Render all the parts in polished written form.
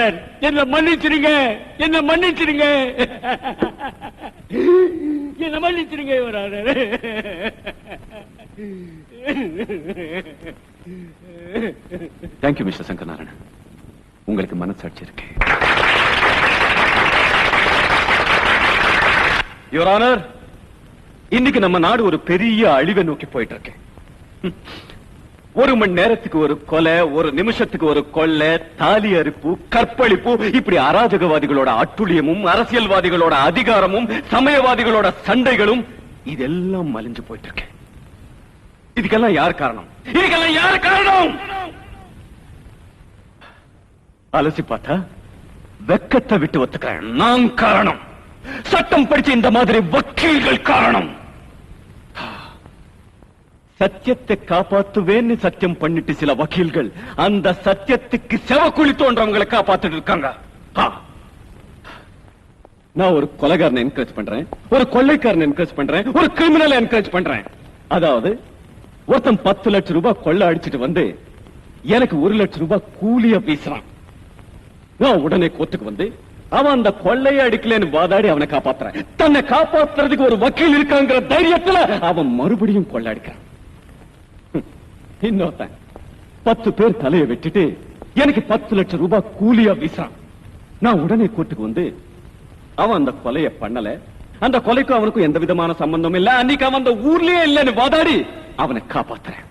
Honour, என்ன மன்னிச்சிருங்க, என்ன மன்னிச்சிருங்க, என்ன மன்னிச்சிருங்க your honour. Thank you mister Shankar Narayanan, உங்களுக்கு மனசாட்சி இருக்கு. யுவர் ஆனர், இன்னைக்கு நம்ம நாடு ஒரு பெரிய அழிவை நோக்கி போயிட்டு இருக்கு. ஒரு மணி நேரத்துக்கு ஒரு கொலை, ஒரு நிமிஷத்துக்கு ஒரு கொள்ளை, தாலி அறுப்பு, கற்பழிப்பு, இப்படி அராஜகவாதிகளோட அட்டுழியமும், அரசியல்வாதிகளோட அதிகாரமும், சமயவாதிகளோட சண்டைகளும் இதெல்லாம் மலிஞ்சு போயிட்டு இருக்கு. இதுக்கெல்லாம் யார் காரணம்? இதுக்கெல்லாம் யார் காரணம்? அலசி பார்த்தா வெக்கத்தை விட்டு ஒத்துக்கிறேன், நான் காரணம். சட்டம் படிச்ச இந்த மாதிரி வக்கீல்கள் காரணம். சத்தியத்தை காப்பாத்துவேன்னு சத்தியம் பண்ணிட்டு சில வக்கீல்கள் அந்த சத்தியத்துக்கு செவக்குழி தோன்றவங்களை காப்பாத்திட்டு இருக்காங்க. நான் ஒரு கொலைகாரனை என்கரேஜ் பண்றேன், ஒரு கொள்ளைக்காரனை என்கரேஜ் பண்றேன், ஒரு கிரிமினலை என்கரேஜ் பண்றேன். அதாவது ஒருத்தன் 10 லட்சம் ரூபாய் கொள்ளை அடிச்சிட்டு வந்து எனக்கு 1 லட்சம் ரூபாய் கூலியா பேசுறான். நான் உடனே கோர்ட்டுக்கு வந்து அவன் அந்த கொள்ளையை அடிக்கலன்னு வாதாடி அவனை காப்பாத்துறான். தன்னை காப்பாத்துறதுக்கு ஒரு வக்கீல் இருக்காங்கிற தைரியத்துல அவன் மறுபடியும் கொள்ளை அடிக்கிறான். இன்னொருத்தன் 10 பேர் தலையை வெட்டிட்டு எனக்கு 10 லட்சம் ரூபாய் கூலியா வீசுறான். நான் உடனே கோர்ட்டுக்கு வந்து அவன் அந்த கொலையை பண்ணல, அந்த கொலைக்கும் அவனுக்கும் எந்த விதமான சம்பந்தம் இல்ல, அன்னைக்கு அவன் அந்த ஊர்லயே இல்லன்னு வாதாடி அவனை காப்பாத்துறேன்.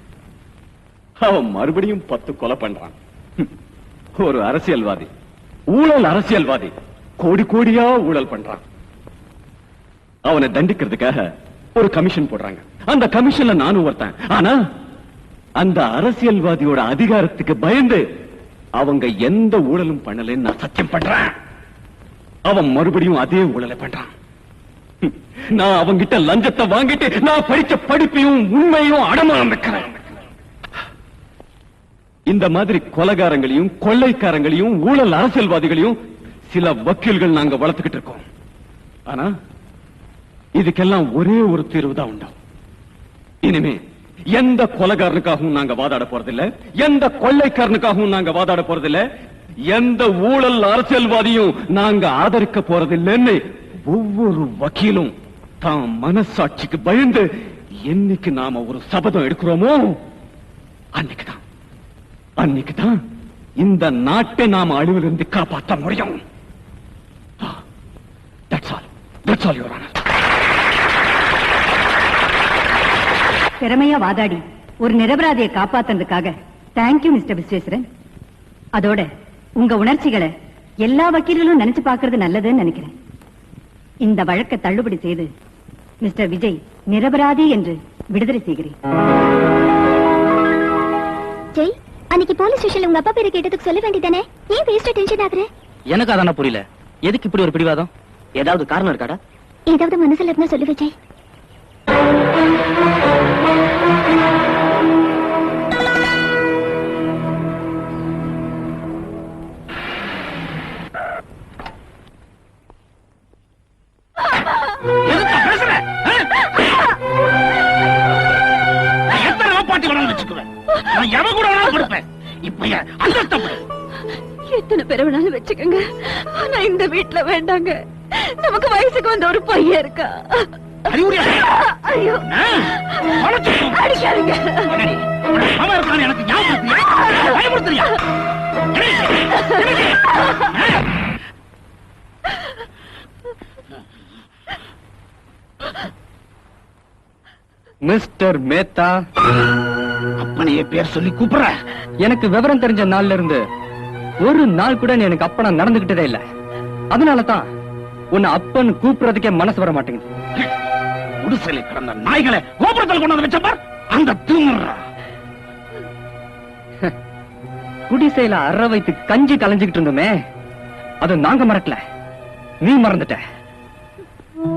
அவன் மறுபடியும் 10 கொலை பண்றான். ஒரு அரசியல்வாதி, ஊழல் அரசியல்வாதி, கோடி கோடியா ஊழல் பண்றான். அவனை தண்டிக்கிறதுக்காக ஒரு கமிஷன் போடுறாங்க. அந்த கமிஷன்ல நானும் ஒருத்தன். ஆனா அந்த அரசியல்வாதியோட அதிகாரத்துக்கு பயந்து அவங்க எந்த ஊழலும் பண்ணலன்னு நான் சத்தியம் பண்றேன். அவன் மறுபடியும் அதே ஊழலை பண்றான். நான் அவங்கிட்ட லஞ்சத்தை வாங்கிட்டு நான் படிச்ச படிப்பையும் உண்மையும் அடமானம் வைக்கிறேன். இந்த மாதிரி கொலைகாரங்களையும் கொள்ளைக்காரங்களையும் ஊழல் அரசியல்வாதிகளையும் சில வக்கீல்கள் நாங்க வளர்த்துக்கிட்டு இருக்கோம். ஆனா இதுக்கெல்லாம் ஒரே ஒரு தீர்வு தான் உண்டு. இனிமே எந்த கொலைகாரனுக்காகவும் நாங்க வாதாட போறதில்ல, எந்த கொள்ளைக்காரனுக்காகவும் நாங்க வாதாட போறதில்ல, எந்த ஊழல் அரசியல்வாதியும் நாங்க ஆதரிக்க போறதில்லைன்னு ஒவ்வொரு வக்கீலும் தான் மனசாட்சிக்கு பயந்து என்னைக்கு நாம ஒரு சபதம் எடுக்கிறோமோ அன்னைக்குதான் இந்த நாட்டை நாம அழிவிலிருந்து காப்பாற்ற முடியும். That's all, Your Honor. திறமையா வாதாடி ஒரு நிரபராதியை காப்பாத்துறதுக்காக தேங்க்யூ மிஸ்டர் விஸ்வேஸ்வரன். அதோட உங்க உணர்ச்சிகளை எல்லா வக்கீல்களும் நினைச்சு பாக்குறது நல்லதுன்னு நினைக்கிறேன். இந்த வழக்கை தள்ளுபடி செய்து மிஸ்டர் விஜய் நிரபராதி என்று விடுதலை செய்கிறேன். ஜெய், அன்னைக்கு போலீஸ் ஸ்டேஷன்ல உங்க அப்பா பேரை கேட்டதுக்கு சொல்ல வேண்டியதானே? ஏன் வேஸ்டா டென்ஷன் ஆகுற? எனக்கு அதான புரியல, எதுக்கு இப்படி ஒரு பிடிவாதம்? ஏதாவது காரணம் இருக்காடா? ஏதாவது மனசுல இருந்தா சொல்லு விஜய். எத்தனை பேரை வேணாலும் வச்சுக்கோங்க, ஆனா இந்த வீட்டுல வேண்டாங்க. நமக்கு வயசுக்கு வந்த ஒரு பையன் இருக்கா. ஐயோ, அடிக்காதீங்க. எனக்கு ஞாபகம் மிஸ்டர் மேத்தா, அப்பனையே பேர் சொல்லி கூப்பிடுற. எனக்கு விவரம் தெரிஞ்ச நாள்ல இருந்து ஒரு நாள் கூட எனக்கு அப்பனா நடந்துகிட்டதே இல்ல. அதனாலதான் உன்னை அப்பன் கூப்பிடுறதுக்கே மனசு வர மாட்டேங்குது. குடிசையில கிடந்த நாய்களை கோபுரத்தில் கொண்டு வந்து வச்ச பார், அந்த தூங்குற குடிசையில அற வைத்து கஞ்சி கலைஞ்சுக்கிட்டு இருந்தோமே, அது நாங்க மறக்கல, நீ மறந்துட்ட.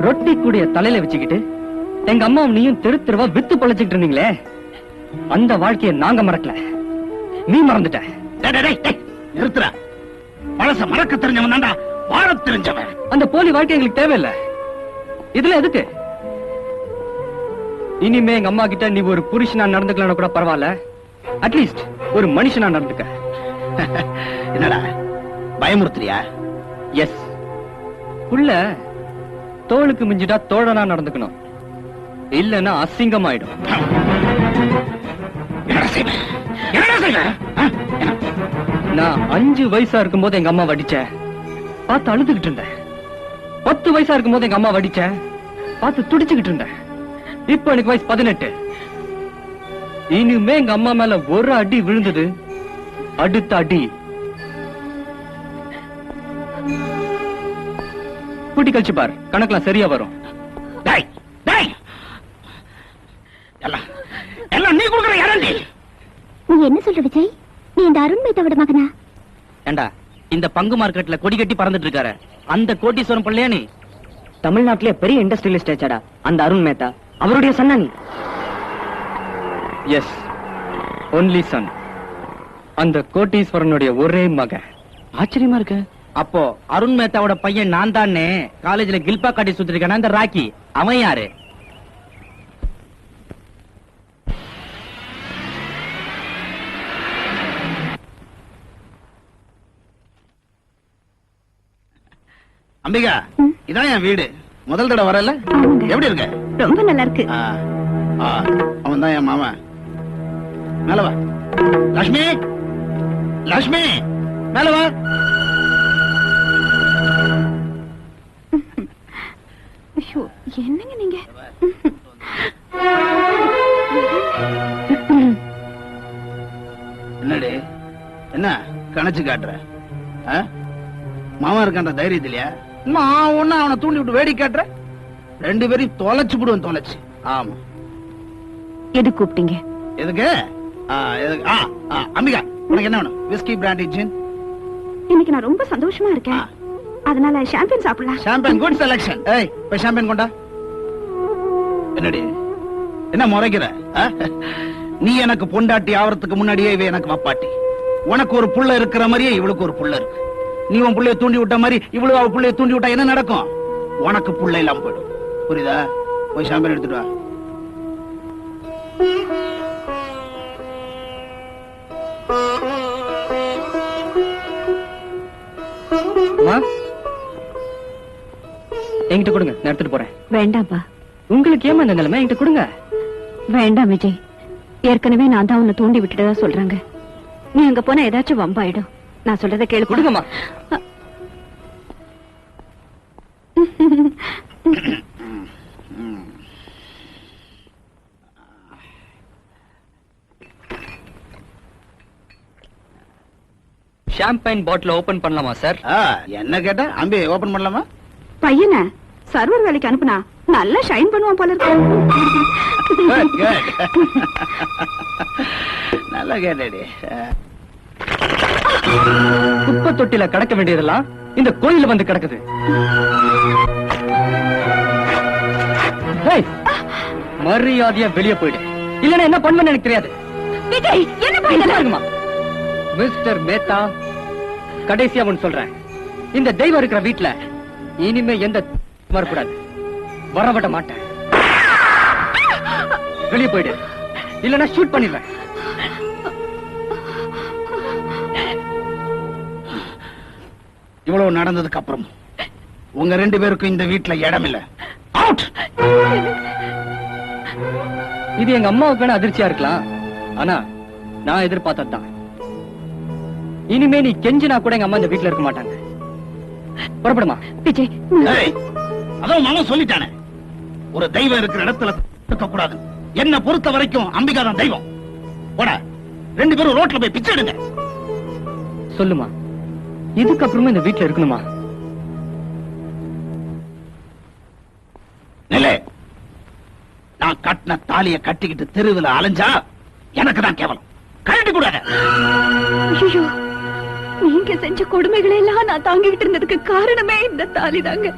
ரொட்டி கூடிய தலையில வச்சுக்கிட்டு எங்க அம்மாவும் நீயும் தெரு தெருவா வித்து பொழைச்சுக்கிட்டு இருந்தீங்களே, அந்த வாழ்க்கையை நாங்க மறக்கல, நீ மறந்துட்ட. நிறுத்துற. பழச மறக்க தெரிஞ்சவன் தாண்டா வாழ தெரிஞ்சவன். அந்த போலி வாழ்க்கை எங்களுக்கு தேவையில்லை. இதுல எதுக்கு? இனிமே எங்க அம்மா கிட்ட நீ ஒரு புருஷனா நடந்துக்கலாம் கூட பரவாயில்ல, அட்லீஸ்ட் ஒரு மனுஷனா நடந்துக்க. என்னடா பயமுறுத்துறியா? எஸ். உள்ள தோளுக்கு மிஞ்சிட்டா தோழனா நடந்துக்கணும், இல்லன்னா அசிங்கமாயிடும். என்னடா செய்வ? என்னடா செய்வ? ஆ? என்ன? நான் 5 வயசா இருக்கும்போது எங்க அம்மா வடிச்ச பார்த்து அழுதுகிட்டு இருந்தேன். 10 வயசா இருக்கும்போது எங்க அம்மா வடிச்ச பார்த்து துடிச்சுக்கிட்டு இருந்தேன். இப்ப எனக்கு வயசு 18. இனிமே எங்க அம்மா மேல ஒரு அடி விழுந்தது, அடுத்த அடி கூட்டி கழிச்சு பார், கணக்கெல்லாம் சரியா வரும். டேய், டேய். எல்லாம் எல்லாம் நீ கொடுக்குற யாரண்டி? நீ என்ன சொல்ற விஜய்? நீ இந்த அருண் மேத்தாவோட மகனா? ஏண்டா இந்த பங்கு மார்க்கெட்ல கொடி கட்டி பறந்துட்டு இருக்காரு அந்த கோட்டீஸ்வரம் பிள்ளையா நீ? தமிழ்நாட்டிலே பெரிய இண்டஸ்ட்ரியலிஸ்ட் ஆச்சாடா அந்த அருண் மேத்தா, அவருடைய சன்னா நீ? Yes, only son. அந்த கோட்டீஸ்வரனுடைய ஒரே மகன். ஆச்சரியமா இருக்கு. அப்போ அருண் மேத்தாவோட பையன் நான் தானே காலேஜ்ல கில்பா காட்டி சுத்திருக்கான இந்த ராக்கி, அவன் யாரு? அம்பிகா, இதான் என் வீடு. முதல் தடவை வரல? ஆமாங்க. எப்படி இருக்க? ரொம்ப நல்லா இருக்கு. அவன் தான் என் மாமா. மேல வா. லட்சுமி, லட்சுமி, மேல வா. ஐயோ, என்னங்க நீங்க? என்னடி, என்ன கணச்சு காட்டுற? ஆ? மாமா இருக்கான்ற தைரியத்திலையா? நான் ஒண்ணு அவனை தூண்டி விட்டு வேடி காட்டுற? 2 பேரையும் தொலைச்சு விடுவேன், தொலைச்சு. ஆமா. எது கூப்பிட்டீங்க? எதுக்கு? அம்பிகா, உனக்கு என்ன வேணும்? விஸ்கி, பிராண்டி, ஜின்? இன்னைக்கு நான் ரொம்ப சந்தோஷமா இருக்கேன், அதனால ஷாம்பேன் சாப்பிடலாம். Champagne, good selection. ஏய், போய் ஷாம்பேன் கொண்டா. என்னடி, என்ன முறைக்கிற? நீ எனக்கு பொண்டாட்டி ஆவறதுக்கு முன்னாடியே இவ எனக்கு வப்பாட்டி. உனக்கு ஒரு புள்ள இருக்கிற மாதிரியே இவளுக்கு ஒரு புள்ள இருக்கு. நீ உன் புள்ளைய தூண்டி விட்ட மாதிரி இவ்வளவு அவ புள்ளைய தூண்டி விட்டா என்ன நடக்கும்? உனக்கு புள்ள இல்லாம போயிடும். புரியுதா? போய் ஷாம்பேன் எடுத்துட்டு வா. என்கிட்ட கொடுங்க, நான் எடுத்துட்டு போறேன். வேண்டாம்ப்பா. உங்களுக்கு ஏமா இந்த நிலைமை? என்கிட்ட கொடுங்க. வேண்டாம் விஜய், ஏற்கனவே நான் தான் உன்னை தூண்டி விட்டுட்டதா சொல்றாங்க. நீ அங்க போனா ஏதாச்சும் வம்பாயிடும். நான் சொல்றத கேளு. கொடுங்கம்மா. ஷாம்பைன் பாட்டில் ஓபன் பண்ணலாமா சார்? என்ன கேட்டா? அம்பி ஓபன் பண்ணலாமா? பையனை சர்வர் வேலைக்கு அனுப்புனா நல்லா ஷைன் பண்ணுவான் போல இருக்கு. Good, good. நல்லா கேட்டடி. குப்பை தொட்டில கிடக்க வேண்டியதெல்லாம் இந்த கோயில வந்து கிடக்குது. ஏய், மரியாதையா வெளியே போயிடு, இல்லன்னா என்ன பண்ணுவேன்னு எனக்கு தெரியாது. விஜய், என்ன பண்ணலாம்? மிஸ்டர் மேத்தா, கடைசியா ஒன்னு சொல்றேன். இந்த தெய்வம் இருக்கிற வீட்டுல இனிமே எந்த வரக்கூடாது. வரவிட மாட்டேன். வெளியே போயிடு, இல்லன்னா ஷூட் பண்ணிடுவேன். இவ்வளவு நடந்ததுக்கு அப்புறம் உங்க 2 பேருக்கும் இந்த வீட்டுல இடம் இல்ல. அவுட். இது எங்க அம்மாவுக்கு வேணா அதிர்ச்சியா இருக்கலாம், ஆனா நான் எதிர்பார்த்ததுதான். இனிமே நீ கெஞ்சினா கூட எங்க அம்மா இந்த வீட்டுல இருக்க மாட்டாங்க. புறப்படுமா? விஜய், ஏய், அதான் மாமா சொல்லிட்டானே, ஒரு தெய்வம் இருக்கிற இடத்துல இருக்க கூடாது. என்ன பொறுத்த வரைக்கும் அம்பிகா தான் தெய்வம். போடா, 2 பேரும் ரோட்ல போய் பிச்சை எடுங்க. சொல்லுமா, இதுக்கப்புறமா இந்த வீட்டுல இருக்கணுமா? நிலை, நான் கட்டின தாலிய கட்டிக்கிட்டு தெருவில் அலைஞ்சா எனக்கு தான் கேவலம். கழட்டி கூடாது. ஐயோ, நீங்க செஞ்ச கொடுமைகளை எல்லாம் நான் தாங்கிட்டு இருந்ததுக்கு காரணமே இந்த தாலி தாங்க.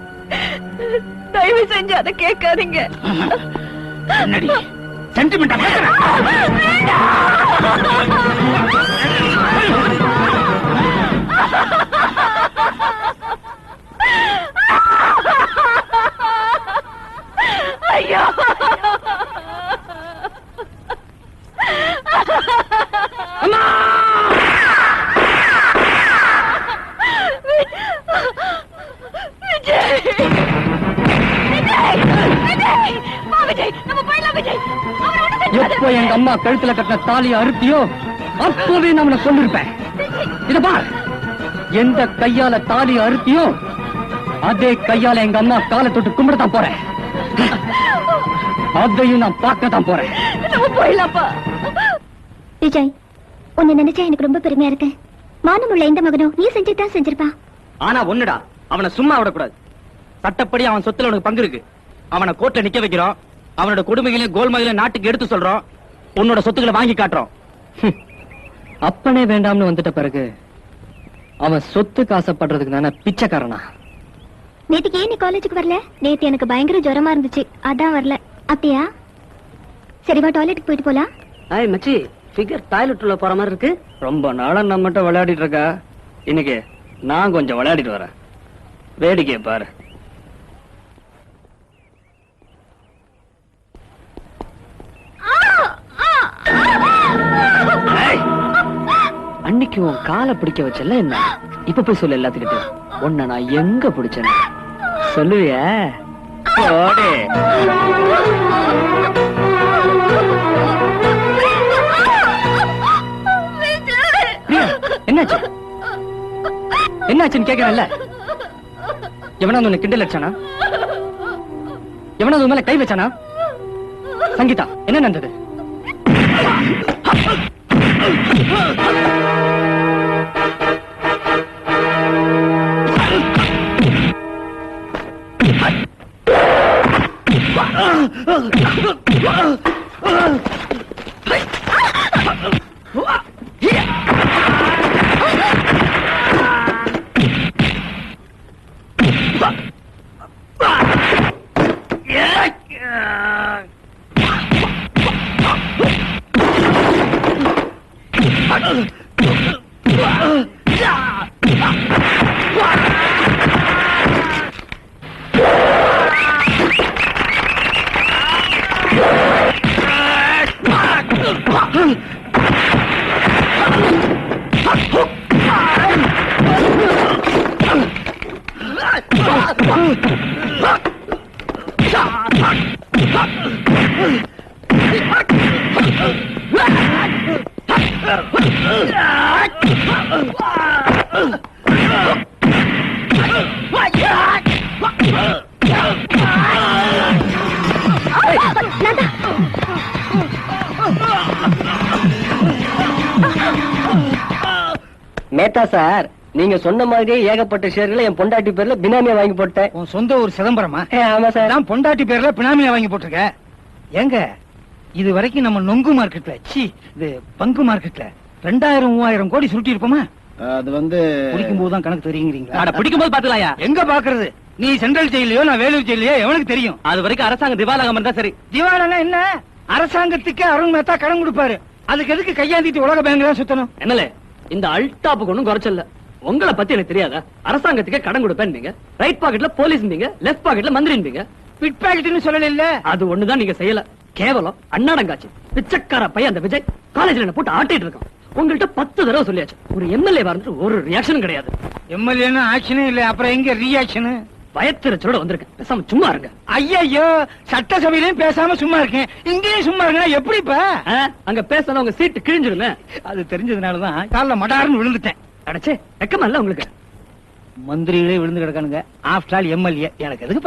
தயவு செஞ்சு அதை கேட்காதீங்க. என்னடி சென்டிமெண்டா பேசுற? ஐயோ, எப்போ எங்க அம்மா கழுத்துல கட்டின தாலியை அறுத்தியோ அப்போவே நான் உன்னை கொண்டிருப்பேன். இத பார், எந்த கையால தாலியை அறுத்தியோ அதே கையால எங்க அம்மா காலை தொட்டு கும்பிடத்தான் போறேன். அதையும் நான் பார்க்கத்தான் போறேன். நம்ம போயிடலாம்ப்பா. விஜய், உன்னை நினைச்சா எனக்கு ரொம்ப பெருமையா இருக்கு. மானமுள்ள எந்த மகனும் நீ செஞ்சுதான் செஞ்சிருப்பான். ஆனா ஒண்ணுடா, அவனை சும்மா விடக்கூடாது. சட்டப்படி அவன் சொத்துல உனக்கு பங்கு இருக்கு. அவனை கோர்ட்ல நிக்க வைக்கிறோம். அவனோட கொடுமைகளையும் கோல்மைகளையும் நாட்டுக்கு எடுத்து சொல்றோம். உன்னோட சொத்துக்களை வாங்கி காட்டுறோம். அப்பனே வேண்டாம்னு வந்துட்ட பிறகு அவன் சொத்துக்கு ஆசைப்படுறதுக்கு தானே பிச்சைக்காரனா? நேத்துக்கு ஏன் நீ காலேஜுக்கு வரல? நேத்து எனக்கு பயங்கர ஜுரமா இருந்துச்சு, அதான் வரல. அப்படியா? சரிவா, டாய்லெட்டுக்கு போயிட்டு போலாம். ஐய் மச்சி, ஃபிகர் டாய்லெட் உள்ள போற மாதிரி இருக்கு. ரொம்ப நாளா நம்மகிட்ட விளையாடிட்டு இருக்கா. இன்னைக்கு நான் கொஞ்சம் விளையாடிட்டு வரேன். வேடிக்கை பாரு. அன்னைக்கு உன் காலை பிடிக்க வச்சல என்ன, இப்ப போய் சொல்லு எல்லாத்துக்கிட்ட. உன்னை நான் எங்க பிடிச்சேன்னு சொல்லுவிய? என்னாச்சு என்னாச்சுன்னு கேக்குறேன்ல. எவனாவது உன்னை கிண்டல் அடிச்சானா? எவனாவது உன் மேல கை வச்சானா? சங்கீதா, என்ன நடந்தது? மேத்தா சார், நீங்க சொன்ன மாதிரியே ஏகப்பட்ட ஷேர்களை என் பொண்டாட்டி பேர்ல பினாமியா வாங்கி போட்டேன். உன் சொந்த ஒரு சிதம்பரமா? ஆமா சார். நான் பொண்டாட்டி பேர்ல பினாமியா வாங்கி போட்டிருக்க. எங்க இது வரைக்கும் நம்ம நொங்கு மார்க்கெட்ல, இது பங்கு மார்க்கெட்ல 2000-3000 கோடி சுருட்டி இருப்போமா? அது வந்து பிடிக்கும் போதுதான் கணக்கு தெரியுங்கிறீங்களா? பிடிக்கும் போது பாத்துலாயா? எங்க பாக்குறது? நீ சென்ட்ரல் ஜெயிலையோ நான் வேலூர் ஜெயிலையோ எவனுக்கு தெரியும்? அது வரைக்கும் அரசாங்கம் திவாலாகாம இருந்தா சரி. திவாலனா என்ன? அரசாங்கத்துக்கு அருண் மேத்தா கடன் கொடுப்பாரு. அதுக்கு எதுக்கு கையாந்திட்டு உலக பேங்க் தான் சுத்தணும்? என்னலே, இந்த அல்டாப்புக்கு ஒண்ணும் குறைச்சல. உங்களை பத்தி எனக்கு தெரியாதா? அரசாங்கத்துக்கு கடன் கொடுப்பேன், ரைட் பாக்கெட்ல போலீஸ், லெஃப்ட் பாக்கெட்ல மந்திரி. பிட் பாக்கெட்னு சொல்லல இல்ல. அது ஒண்ணுதான் நீங்க செய்யல. கேவலம் அண்ணாடங்காச்சு பிச்சைக்கார பையன் அந்த விஜய் காலேஜ்ல என்ன போட்டு ஆட்டிட்டு இருக்கான். உங்கள்கிட்ட 10 தடவை சொல்லியாச்சு. ஒரு எம்எல்ஏ வந்துட்டு ஒரு ரியாக்ஷனும் கிடையாது. எம்எல்ஏன்னு ஆக்ஷனே இல்ல, அப்புறம் எங்க ரியாக்ஷனு? பயத்திரச்சலோட வந்திருக்கேன். பேசாம சும்மா இருங்க. ஐயோ, சட்டசபையிலும் பேசாம சும்மா இருக்கேன், இங்கேயும் சும்மா இருக்கேன். எப்படிப்பா? அங்க பேசல உங்க சீட்டு கிழிஞ்சிருமே. அது தெரிஞ்சதுனாலதான் காலைல மடார்னு விழுந்துட்டேன். அடைச்சே வெக்கமா இல்ல உங்களுக்கு? மந்திரிகளே விழுந்து கிடக்கானுங்க. After all MLA. எனக்கு எதுக்கு